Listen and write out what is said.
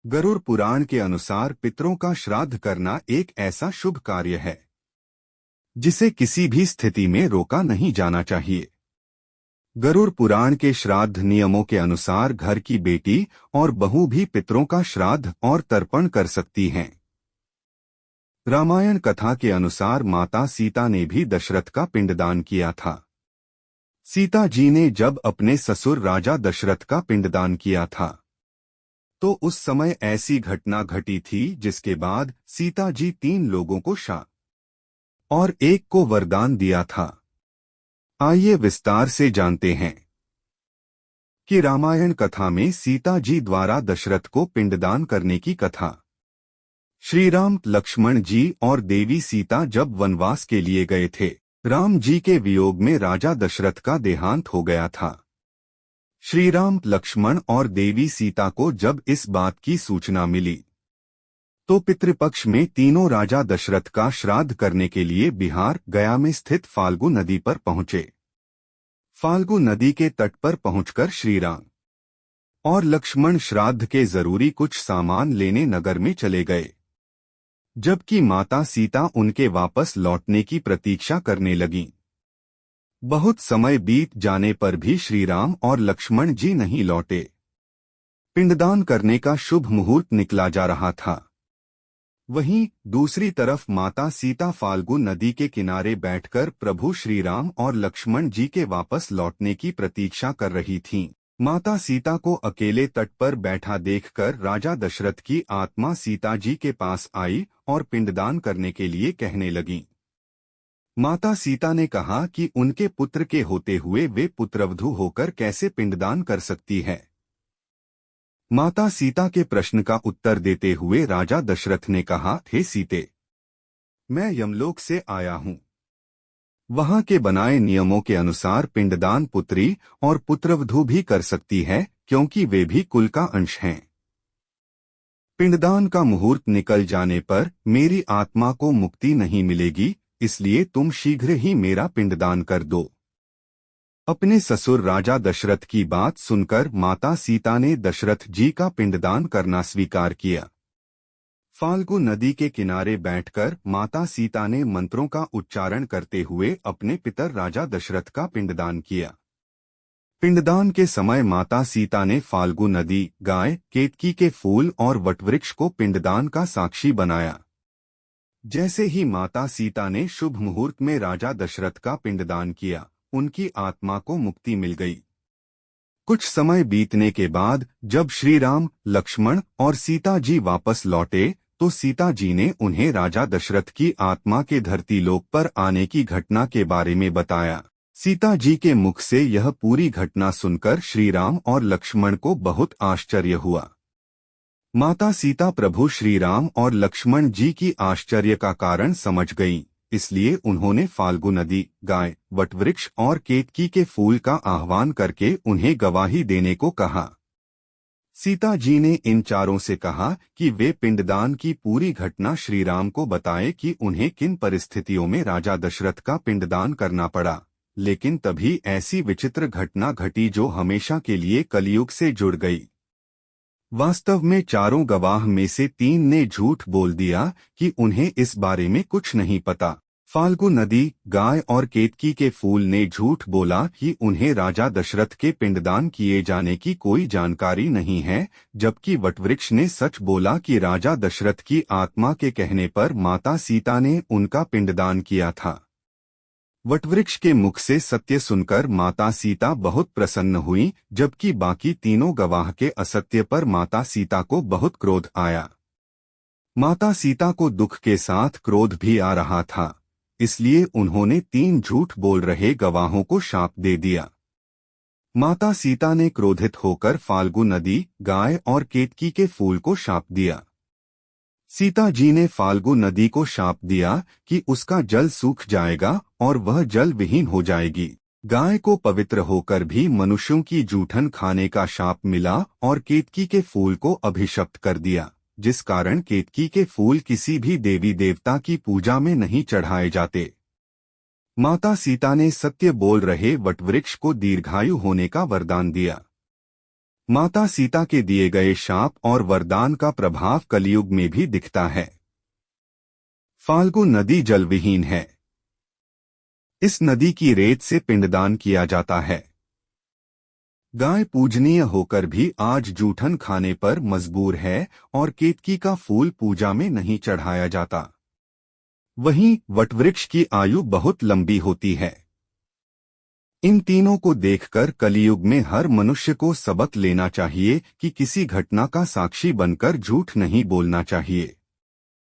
गरुड़ पुराण के अनुसार पितरों का श्राद्ध करना एक ऐसा शुभ कार्य है जिसे किसी भी स्थिति में रोका नहीं जाना चाहिए। गरुड़ पुराण के श्राद्ध नियमों के अनुसार घर की बेटी और बहू भी पितरों का श्राद्ध और तर्पण कर सकती हैं। रामायण कथा के अनुसार माता सीता ने भी दशरथ का पिंडदान किया था। सीता जी ने जब अपने ससुर राजा दशरथ का पिंडदान किया था तो उस समय ऐसी घटना घटी थी जिसके बाद सीता जी 3 लोगों को शाप और एक को वरदान दिया था। आइए विस्तार से जानते हैं कि रामायण कथा में सीता जी द्वारा दशरथ को पिंडदान करने की कथा। श्री राम, लक्ष्मण जी और देवी सीता जब वनवास के लिए गए थे, राम जी के वियोग में राजा दशरथ का देहांत हो गया था। श्री राम, लक्ष्मण और देवी सीता को जब इस बात की सूचना मिली तो पितृपक्ष में तीनों राजा दशरथ का श्राद्ध करने के लिए बिहार गया में स्थित फाल्गु नदी पर पहुंचे। फाल्गु नदी के तट पर पहुंचकर श्री राम और लक्ष्मण श्राद्ध के जरूरी कुछ सामान लेने नगर में चले गए, जबकि माता सीता उनके वापस लौटने की प्रतीक्षा करने लगीं। बहुत समय बीत जाने पर भी श्री राम और लक्ष्मण जी नहीं लौटे। पिंडदान करने का शुभ मुहूर्त निकला जा रहा था। वहीं दूसरी तरफ माता सीता फाल्गु नदी के किनारे बैठकर प्रभु श्री राम और लक्ष्मण जी के वापस लौटने की प्रतीक्षा कर रही थीं। माता सीता को अकेले तट पर बैठा देखकर राजा दशरथ की आत्मा सीता जी के पास आई और पिंडदान करने के लिए कहने लगी। माता सीता ने कहा कि उनके पुत्र के होते हुए वे पुत्रवधू होकर कैसे पिंडदान कर सकती है। माता सीता के प्रश्न का उत्तर देते हुए राजा दशरथ ने कहा, हे सीते, मैं यमलोक से आया हूं। वहां के बनाए नियमों के अनुसार पिंडदान पुत्री और पुत्रवधू भी कर सकती है, क्योंकि वे भी कुल का अंश हैं। पिंडदान का मुहूर्त निकल जाने पर मेरी आत्मा को मुक्ति नहीं मिलेगी, इसलिए तुम शीघ्र ही मेरा पिंडदान कर दो। अपने ससुर राजा दशरथ की बात सुनकर माता सीता ने दशरथ जी का पिंडदान करना स्वीकार किया। फाल्गु नदी के किनारे बैठकर माता सीता ने मंत्रों का उच्चारण करते हुए अपने पितर राजा दशरथ का पिंडदान किया। पिंडदान के समय माता सीता ने फाल्गु नदी, गाय, केतकी के फूल और वटवृक्ष को पिंडदान का साक्षी बनाया। जैसे ही माता सीता ने शुभ मुहूर्त में राजा दशरथ का पिंडदान किया, उनकी आत्मा को मुक्ति मिल गई। कुछ समय बीतने के बाद जब श्री राम, लक्ष्मण और सीता जी वापस लौटे तो सीता जी ने उन्हें राजा दशरथ की आत्मा के धरती लोक पर आने की घटना के बारे में बताया। सीता जी के मुख से यह पूरी घटना सुनकर श्री राम और लक्ष्मण को बहुत आश्चर्य हुआ। माता सीता प्रभु श्री राम और लक्ष्मण जी की आश्चर्य का कारण समझ गईं, इसलिए उन्होंने फाल्गु नदी, गाय, वटवृक्ष और केतकी के फूल का आह्वान करके उन्हें गवाही देने को कहा। सीता जी ने इन चारों से कहा कि वे पिंडदान की पूरी घटना श्री राम को बताएं कि उन्हें किन परिस्थितियों में राजा दशरथ का पिंडदान करना पड़ा। लेकिन तभी ऐसी विचित्र घटना घटी जो हमेशा के लिए कलयुग से जुड़ गई। वास्तव में चारों गवाह में से 3 ने झूठ बोल दिया कि उन्हें इस बारे में कुछ नहीं पता। फाल्गु नदी, गाय और केतकी के फूल ने झूठ बोला कि उन्हें राजा दशरथ के पिंडदान किए जाने की कोई जानकारी नहीं है, जबकि वटवृक्ष ने सच बोला कि राजा दशरथ की आत्मा के कहने पर माता सीता ने उनका पिंडदान किया था। वटवृक्ष के मुख से सत्य सुनकर माता सीता बहुत प्रसन्न हुई, जबकि बाकी तीनों गवाह के असत्य पर माता सीता को बहुत क्रोध आया। माता सीता को दुख के साथ क्रोध भी आ रहा था, इसलिए उन्होंने 3 झूठ बोल रहे गवाहों को शाप दे दिया। माता सीता ने क्रोधित होकर फाल्गु नदी, गाय और केतकी के फूल को शाप दिया। सीता जी ने फाल्गु नदी को शाप दिया कि उसका जल सूख जाएगा और वह जल विहीन हो जाएगी। गाय को पवित्र होकर भी मनुष्यों की जूठन खाने का शाप मिला और केतकी के फूल को अभिशप्त कर दिया, जिस कारण केतकी के फूल किसी भी देवी देवता की पूजा में नहीं चढ़ाए जाते। माता सीता ने सत्य बोल रहे वटवृक्ष को दीर्घायु होने का वरदान दिया। माता सीता के दिए गए शाप और वरदान का प्रभाव कलयुग में भी दिखता है। फाल्गु नदी जलविहीन है। इस नदी की रेत से पिंडदान किया जाता है। गाय पूजनीय होकर भी आज जूठन खाने पर मजबूर है और केतकी का फूल पूजा में नहीं चढ़ाया जाता। वहीं वटवृक्ष की आयु बहुत लंबी होती है। इन तीनों को देखकर कलयुग में हर मनुष्य को सबक लेना चाहिए कि किसी घटना का साक्षी बनकर झूठ नहीं बोलना चाहिए।